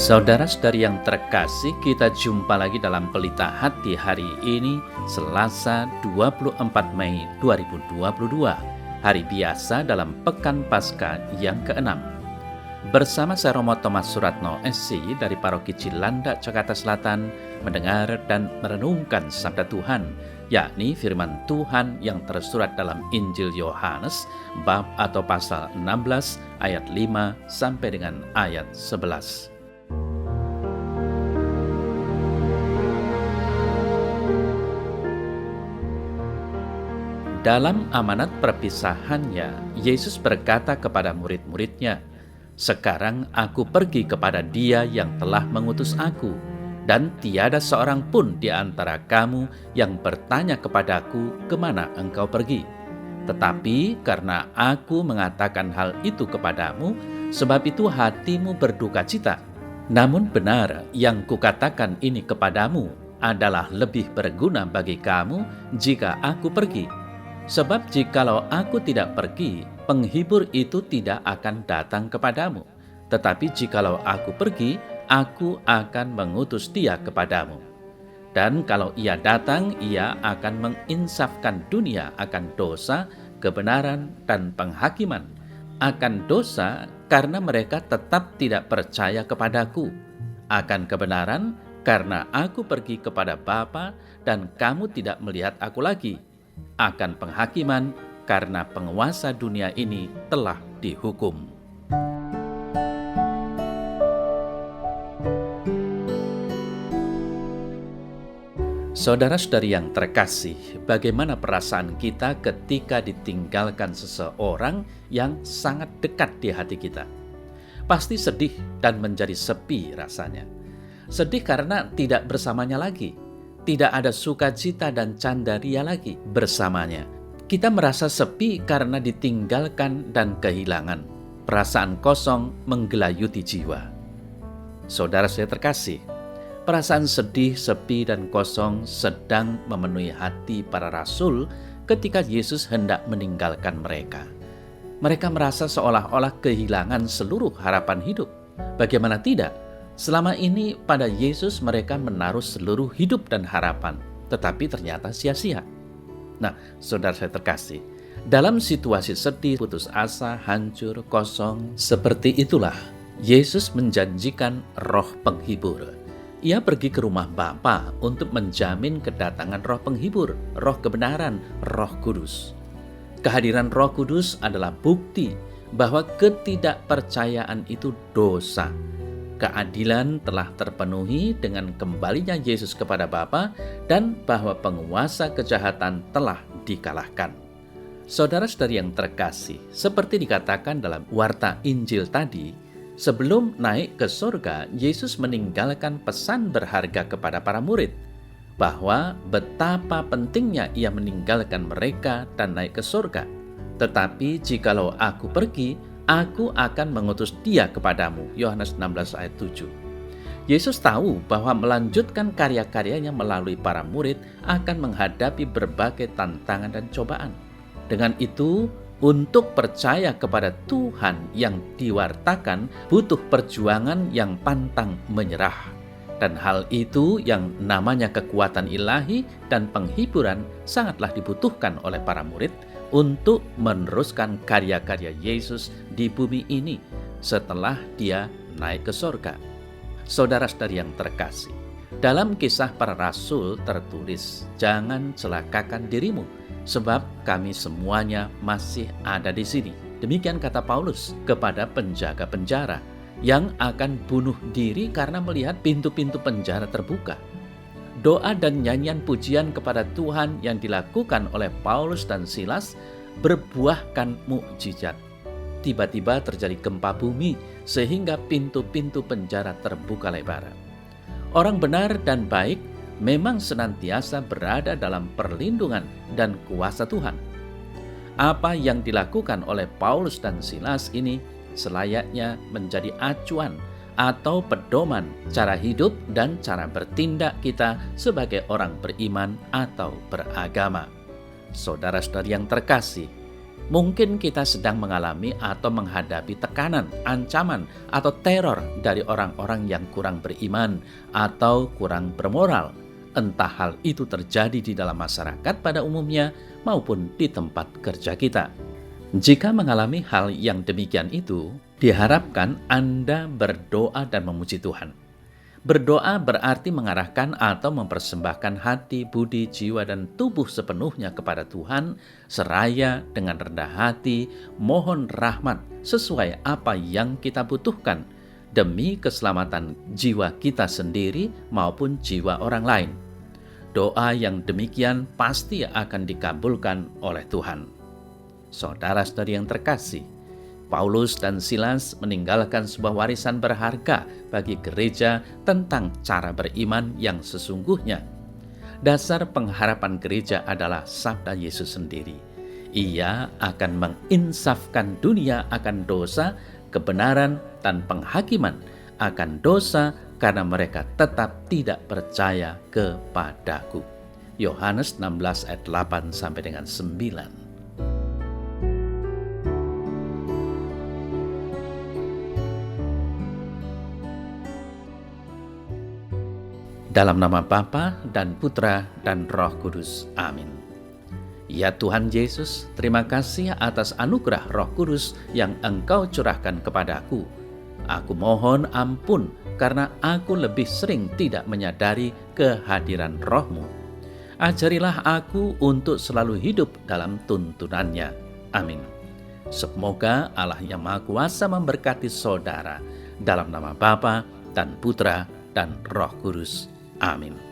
Saudara-saudari yang terkasih, kita jumpa lagi dalam Pelita Hati hari ini, Selasa 24 Mei 2022, hari biasa dalam Pekan Paskah yang ke-6. Bersama saya Romo Thomas Suratno SC dari Paroki Cilandak, Jakarta Selatan, mendengar dan merenungkan Sabda Tuhan, yakni firman Tuhan yang tersurat dalam Injil Yohanes, bab atau pasal 16, ayat 5 sampai dengan ayat 11. Dalam amanat perpisahannya, Yesus berkata kepada murid-muridnya, "Sekarang aku pergi kepada Dia yang telah mengutus aku, dan tiada seorang pun di antara kamu yang bertanya kepadaku, kemana engkau pergi? Tetapi karena aku mengatakan hal itu kepadamu, sebab itu hatimu berduka cita. Namun benar yang kukatakan ini kepadamu adalah lebih berguna bagi kamu jika aku pergi. Sebab jikalau aku tidak pergi, penghibur itu tidak akan datang kepadamu. Tetapi jikalau aku pergi, aku akan mengutus Dia kepadamu. Dan kalau Ia datang, Ia akan menginsafkan dunia akan dosa, kebenaran, dan penghakiman. Akan dosa karena mereka tetap tidak percaya kepadaku. Akan kebenaran karena aku pergi kepada Bapa dan kamu tidak melihat aku lagi. Akan penghakiman karena penguasa dunia ini telah dihukum." Saudara-saudari yang terkasih, bagaimana perasaan kita ketika ditinggalkan seseorang yang sangat dekat di hati kita? Pasti sedih dan menjadi sepi rasanya. Sedih karena tidak bersamanya lagi. Tidak ada sukacita dan candaria lagi bersamanya. Kita merasa sepi karena ditinggalkan dan kehilangan. Perasaan kosong menggelayuti jiwa. Saudara saya terkasih, perasaan sedih, sepi, dan kosong sedang memenuhi hati para rasul ketika Yesus hendak meninggalkan mereka. Mereka merasa seolah-olah kehilangan seluruh harapan hidup. Bagaimana tidak? Selama ini pada Yesus mereka menaruh seluruh hidup dan harapan, tetapi ternyata sia-sia. Nah, saudara saya terkasih, dalam situasi sedih, putus asa, hancur, kosong, seperti itulah Yesus menjanjikan roh penghibur. Ia pergi ke rumah Bapa untuk menjamin kedatangan roh penghibur, roh kebenaran, roh kudus. Kehadiran roh kudus adalah bukti bahwa ketidakpercayaan itu dosa. Keadilan telah terpenuhi dengan kembalinya Yesus kepada Bapa dan bahwa penguasa kejahatan telah dikalahkan. Saudara-saudari yang terkasih, seperti dikatakan dalam warta Injil tadi, sebelum naik ke surga, Yesus meninggalkan pesan berharga kepada para murid bahwa betapa pentingnya Ia meninggalkan mereka dan naik ke surga. "Tetapi jikalau aku pergi, aku akan mengutus Dia kepadamu." Yohanes 16 ayat 7. Yesus tahu bahwa melanjutkan karya-karyanya melalui para murid akan menghadapi berbagai tantangan dan cobaan. Dengan itu, untuk percaya kepada Tuhan yang diwartakan butuh perjuangan yang pantang menyerah. Dan hal itu yang namanya kekuatan ilahi dan penghiburan sangatlah dibutuhkan oleh para murid untuk meneruskan karya-karya Yesus di bumi ini setelah Dia naik ke surga. Saudara-saudari yang terkasih, dalam Kisah Para Rasul tertulis, "Jangan celakakan dirimu, sebab kami semuanya masih ada di sini." Demikian kata Paulus kepada penjaga penjara yang akan bunuh diri karena melihat pintu-pintu penjara terbuka. Doa dan nyanyian pujian kepada Tuhan yang dilakukan oleh Paulus dan Silas berbuahkan mukjizat. Tiba-tiba terjadi gempa bumi sehingga pintu-pintu penjara terbuka lebar. Orang benar dan baik memang senantiasa berada dalam perlindungan dan kuasa Tuhan. Apa yang dilakukan oleh Paulus dan Silas ini selayaknya menjadi acuan atau pedoman cara hidup dan cara bertindak kita sebagai orang beriman atau beragama. Saudara-saudari yang terkasih, Mungkin kita sedang mengalami atau menghadapi tekanan, ancaman, atau teror dari orang-orang yang kurang beriman atau kurang bermoral. Entah hal itu terjadi di dalam masyarakat pada umumnya maupun di tempat kerja kita. Jika mengalami hal yang demikian itu, diharapkan Anda berdoa dan memuji Tuhan. Berdoa berarti mengarahkan atau mempersembahkan hati, budi, jiwa, dan tubuh sepenuhnya kepada Tuhan, seraya dengan rendah hati, mohon rahmat sesuai apa yang kita butuhkan, demi keselamatan jiwa kita sendiri maupun jiwa orang lain. Doa yang demikian pasti akan dikabulkan oleh Tuhan. Saudara-saudari yang terkasih, Paulus dan Silas meninggalkan sebuah warisan berharga bagi gereja tentang cara beriman yang sesungguhnya. Dasar pengharapan gereja adalah sabda Yesus sendiri. Ia akan menginsafkan dunia akan dosa, kebenaran, dan penghakiman akan dosa karena mereka tetap tidak percaya kepadaku. Yohanes 16 ayat 8 sampai dengan 9. Dalam nama Bapa dan Putra dan Roh Kudus. Amin. Ya Tuhan Yesus, terima kasih atas anugerah Roh Kudus yang Engkau curahkan kepadaku. Aku mohon ampun karena aku lebih sering tidak menyadari kehadiran Roh-Mu. Ajarilah aku untuk selalu hidup dalam tuntunannya. Amin. Semoga Allah yang Maha Kuasa memberkati saudara dalam nama Bapa dan Putra dan Roh Kudus. Amin.